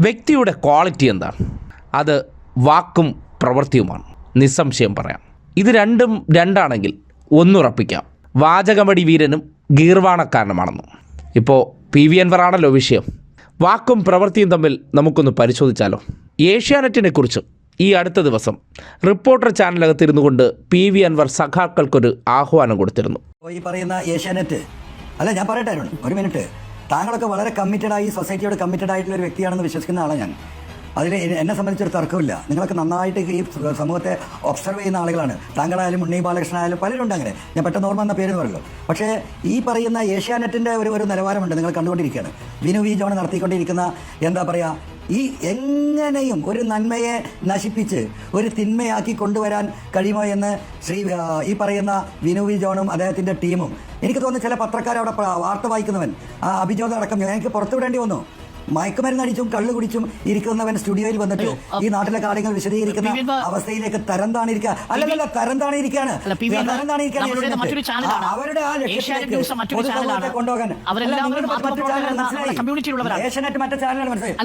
വ്യക്തിയുടെ ക്വാളിറ്റി എന്താണ്? അത് വാക്കും പ്രവൃത്തിയുമാണ്. നിസ്സംശയം പറയാം. ഇത് രണ്ടും രണ്ടാണെങ്കിൽ ഒന്നുറപ്പിക്കാം, വാചകമടി വീരനും ഗീർവാണക്കാരനുമാണെന്ന്. ഇപ്പോൾ PV അൻവർ ആണല്ലോ വിഷയം. വാക്കും പ്രവൃത്തിയും തമ്മിൽ നമുക്കൊന്ന് പരിശോധിച്ചാലോ. ഏഷ്യാനെറ്റിനെ കുറിച്ച് ഈ അടുത്ത ദിവസം റിപ്പോർട്ടർ ചാനലകത്തിരുന്നു കൊണ്ട് PV അൻവർ സഖാക്കൾക്കൊരു ആഹ്വാനം കൊടുത്തിരുന്നു. ഈ പറയുന്ന ഏഷ്യാനെറ്റ് അല്ല, ഞാൻ പറയട്ടെ ഒരു മിനിറ്റ്. താങ്കളൊക്കെ വളരെ കമ്മിറ്റഡായി സൊസൈറ്റിയോട് കമ്മിറ്റഡ് ആയിട്ടുള്ള ഒരു വ്യക്തിയാണെന്ന് വിശ്വസിക്കുന്ന ആളാണ് ഞാൻ. അതിൽ എന്നെ സംബന്ധിച്ചൊരു തർക്കമില്ല. നിങ്ങളൊക്കെ നന്നായിട്ട് ഈ സമൂഹത്തെ ഒബ്സർവ് ചെയ്യുന്ന ആളുകളാണ്. താങ്കളായാലും ഉണ്ണി ബാലകൃഷ്ണനായാലും പലരുണ്ട് അങ്ങനെ. ഞാൻ പെട്ടെന്ന് ഓർമ്മ എന്ന പേര് പറയല്ലോ. പക്ഷേ ഈ പറയുന്ന ഏഷ്യാനെറ്റിൻ്റെ ഒരു നിലവാരമുണ്ട്, നിങ്ങൾ കണ്ടുകൊണ്ടിരിക്കുകയാണ്. വിനു വി ജോൺ നടത്തിക്കൊണ്ടിരിക്കുന്ന എന്താ പറയുക, ഈ എങ്ങനെയും ഒരു നന്മയെ നശിപ്പിച്ച് ഒരു തിന്മയാക്കി കൊണ്ടുവരാൻ കഴിയുമോ എന്ന് ഈ പറയുന്ന വിനു വി ജോണും അദ്ദേഹത്തിൻ്റെ ടീമും, എനിക്ക് തോന്നുന്നു ചില പത്രക്കാരവിടെ വാർത്ത വായിക്കുന്നവൻ അഭിജോത് അടക്കം എനിക്ക് പുറത്തുവിടേണ്ടി വന്നു. മയക്കുമരുന്ന് അടിച്ചും കള്ളു കുടിച്ചും ഇരിക്കുന്നവൻ സ്റ്റുഡിയോയിൽ വന്നിട്ട് ഈ നാട്ടിലെ കാര്യങ്ങൾ വിശദീകരിക്കുന്ന അവസ്ഥയിലേക്ക് തരം താണിരിക്കുക. അല്ലല്ല, തരം താണിരിക്കുകയാണ്. അവരുടെ ആ ലക്ഷ്യത്തിലേക്ക് കൊണ്ടുപോകാൻ ഏഷ്യാനെറ്റ് മറ്റു ചാനലാണ് മനസ്സിലായി.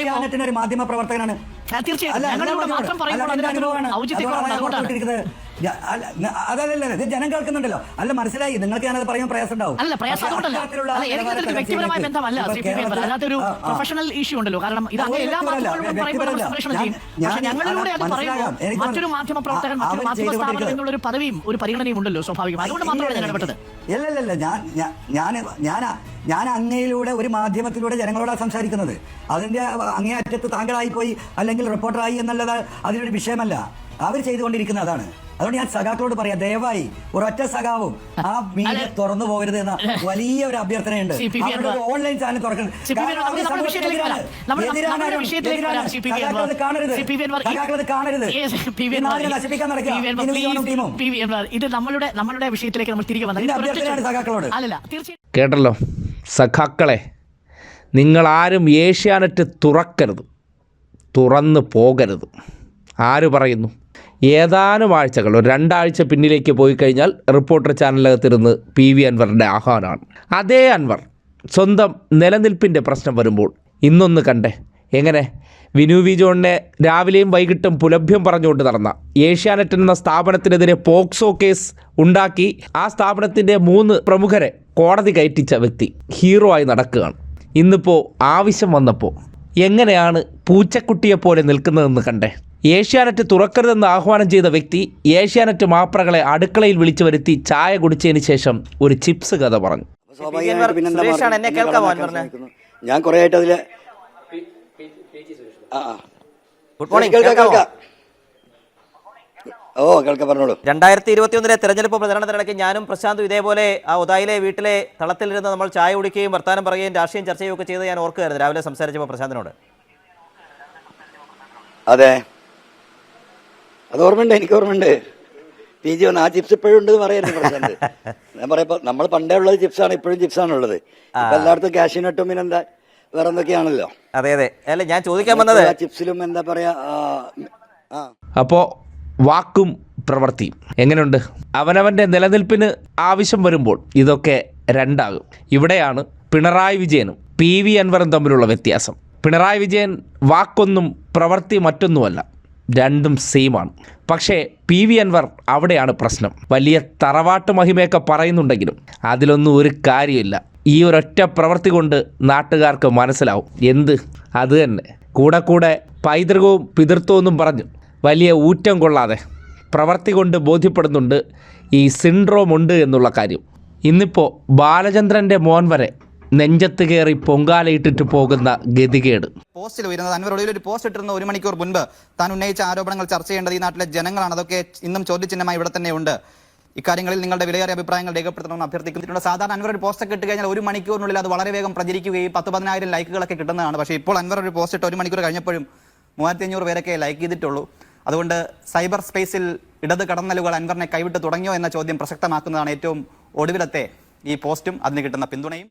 ഏഷ്യാനെറ്റിന് ഒരു മാധ്യമ പ്രവർത്തകനാണ്. അതല്ല, ഇത് ജനം കേൾക്കുന്നുണ്ടല്ലോ. അല്ല, മനസ്സിലായി. നിങ്ങൾക്ക് ഞാനത് പറയാൻ പ്രയാസം ഉണ്ടാവും. ഞാൻ അങ്ങയിലൂടെ ഒരു മാധ്യമത്തിലൂടെ ജനങ്ങളോടാണ് സംസാരിക്കുന്നത്. അതിന്റെ അങ്ങേയറ്റത്ത് താങ്കളായിപ്പോയി അല്ലെങ്കിൽ റിപ്പോർട്ടറായി എന്നുള്ളത് അതിനൊരു വിഷയമല്ല. അവർ ചെയ്തുകൊണ്ടിരിക്കുന്ന അതാണ്. അതുകൊണ്ട് ഞാൻ സഖാക്കളോട് പറയാം, ദയവായി ഒരൊറ്റ സഖാവും ആ മീഡിയ തുറന്നു പോകരുത് എന്ന വലിയ ഒരു അഭ്യർത്ഥനയുണ്ട്. ഓൺലൈൻ ചാനൽ തുറക്കണം. ഇത് നമ്മളുടെ വിഷയത്തിലേക്ക് നമ്മൾ തിരികെ വന്നത്. കേട്ടല്ലോ സഖാക്കളെ, നിങ്ങളാരും ഏഷ്യാനെറ്റ് തുറക്കരുത്, തുറന്നു പോകരുത്. ആര് പറയുന്നു? ഏതാനും ആഴ്ചകൾ, ഒരു 2 ആഴ്ച പിന്നിലേക്ക് പോയി കഴിഞ്ഞാൽ റിപ്പോർട്ടർ ചാനലകത്തിരുന്ന് PV അൻവറിൻ്റെ ആഹ്വാനമാണ്. അതേ അൻവർ സ്വന്തം നിലനിൽപ്പിൻ്റെ പ്രശ്നം വരുമ്പോൾ ഇന്നൊന്ന് കണ്ടേ, എങ്ങനെ വിനു വി ജോണിനെ രാവിലെയും വൈകിട്ടും പുലഭ്യം പറഞ്ഞുകൊണ്ട് നടന്ന ഏഷ്യാനെറ്റ് എന്ന സ്ഥാപനത്തിനെതിരെ പോക്സോ കേസ് ഉണ്ടാക്കി ആ സ്ഥാപനത്തിൻ്റെ 3 പ്രമുഖരെ കോടതി കയറ്റിച്ച വ്യക്തി ഹീറോ ആയി നടക്കുകയാണ്. ഇന്നിപ്പോൾ ആവശ്യം വന്നപ്പോൾ എങ്ങനെയാണ് പൂച്ചക്കുട്ടിയെപ്പോലെ നിൽക്കുന്നതെന്ന് കണ്ടേ. ഏഷ്യാനെറ്റ് തുറക്കരുതെന്ന് ആഹ്വാനം ചെയ്ത വ്യക്തി ഏഷ്യാനെറ്റ് മാപ്രകളെ അടുക്കളയിൽ വിളിച്ചു വരുത്തി ചായ കുടിച്ചതിന് ശേഷം ഒരു ചിപ്സ് കഥ പറഞ്ഞു. ഞാൻ കുറെ ആയിട്ട് അതില് പറഞ്ഞോളൂ. 2021 തെരഞ്ഞെടുപ്പ് പ്രചരണത്തിനിടയ്ക്ക് ഞാനും പ്രശാന്തും ഇതേപോലെ ആ ഉദായിലെ വീട്ടിലെ തളത്തിലിരുന്ന് നമ്മൾ ചായ കുടിക്കുകയും വർത്താനം പറയുകയും രാഷ്ട്രീയം ചർച്ച ചെയ്യുകയൊക്കെ ചെയ്ത് ഞാൻ ഓർക്കുകയായിരുന്നു രാവിലെ സംസാരിച്ചപ്പോൾ പ്രശാന്തിനോട്. അതെ, അത് ഓർമ്മയുണ്ട്, എനിക്ക് ഓർമ്മയുണ്ട്. PG വന്ന് ആ ചിപ്സ് ഇപ്പോഴും ഉണ്ട് പറയായിരുന്നു പ്രശാന്ത്. ഞാൻ പറയപ്പോ നമ്മൾ പണ്ടേ ഉള്ളത് ചിപ്സാണ്, ഇപ്പോഴും ചിപ്സാണുള്ളത്. ഇപ്പൊ എല്ലായിടത്തും കാഷ്യൂനട്ടും പിന്നെന്താ വേറെ എന്തൊക്കെയാണല്ലോ. അതെ അതെ, അല്ല ഞാൻ ചോദിക്കാൻ വന്നത് ചിപ്സിലും എന്താ പറയാ. അപ്പോൾ വാക്കും പ്രവൃത്തിയും എങ്ങനെയുണ്ട്? അവനവൻ്റെ നിലനിൽപ്പിന് ആവശ്യം വരുമ്പോൾ ഇതൊക്കെ രണ്ടാകും. ഇവിടെയാണ് പിണറായി വിജയനും PV അൻവറും തമ്മിലുള്ള വ്യത്യാസം. പിണറായി വിജയൻ വാക്കൊന്നും പ്രവൃത്തി മറ്റൊന്നുമല്ല, രണ്ടും സെയിമാണ്. പക്ഷേ PV അൻവർ അവിടെയാണ് പ്രശ്നം. വലിയ തറവാട്ട് മഹിമയൊക്കെ പറയുന്നുണ്ടെങ്കിലും അതിലൊന്നും ഒരു കാര്യമില്ല. ഈ ഒരൊറ്റ പ്രവൃത്തി കൊണ്ട് നാട്ടുകാർക്ക് മനസ്സിലാവും എന്ത്. അത് തന്നെ കൂടെ കൂടെ പൈതൃകവും പിതൃത്വവും എന്നും പറഞ്ഞു വലിയ ഊറ്റം കൊള്ളാതെ പ്രവൃത്തി കൊണ്ട് ബോധ്യപ്പെടുന്നുണ്ട് ഈ സിൻഡ്രോം ഉണ്ട് എന്നുള്ള കാര്യം. ഇന്നിപ്പോൾ ബാലചന്ദ്രൻ്റെ മോൻ വരെ നെഞ്ചത്ത് കയറി പൊങ്കാലയിട്ടിട്ട് പോകുന്ന ഗതികേട്. പോസ്റ്റിൽ വരുന്നത് അൻവർ ഒരു പോസ്റ്റ് ഇട്ടിരുന്ന 1 മണിക്കൂർ മുൻപ് താൻ ഉന്നയിച്ച ആരോപണങ്ങൾ ചർച്ച ചെയ്യേണ്ടത് ഈ നാട്ടിലെ ജനങ്ങളാണ്. അതൊക്കെ ഇന്നും ചോദ്യചിഹ്നമായി ഇവിടെ തന്നെ ഉണ്ട്. ഇക്കാര്യങ്ങളിൽ നിങ്ങളുടെ വിലയേറിയ അഭിപ്രായങ്ങൾ രേഖപ്പെടുത്തണമെന്ന് അഭ്യർത്ഥിക്കുന്നുണ്ട്. സാധാരണ അൻവർ ഒരു പോസ്റ്റ് ഇട്ട് കഴിഞ്ഞാൽ 1 മണിക്കൂറിനുള്ളിൽ അത് വളരെ വേഗം പ്രചരിക്കുകയും 10-10,000 ലൈക്കുകളൊക്കെ കിട്ടുന്നതാണ്. പക്ഷേ ഇപ്പോൾ അൻവർ ഒരു പോസ്റ്റ് ഇട്ട് 1 മണിക്കൂർ കഴിഞ്ഞപ്പോഴും 3500 പേരൊക്കെ ലൈക്ക് ചെയ്തിട്ടുള്ളൂ. അതുകൊണ്ട് സൈബർ സ്പേസിൽ ഇടത് കടന്നലുകൾ അൻവറിനെ കൈവിട്ട് തുടങ്ങിയോ എന്ന ചോദ്യം പ്രസക്തമാക്കുന്നതാണ് ഏറ്റവും ഒടുവിലത്തെ ഈ പോസ്റ്റും അതിന് കിട്ടുന്ന പിന്തുണയും.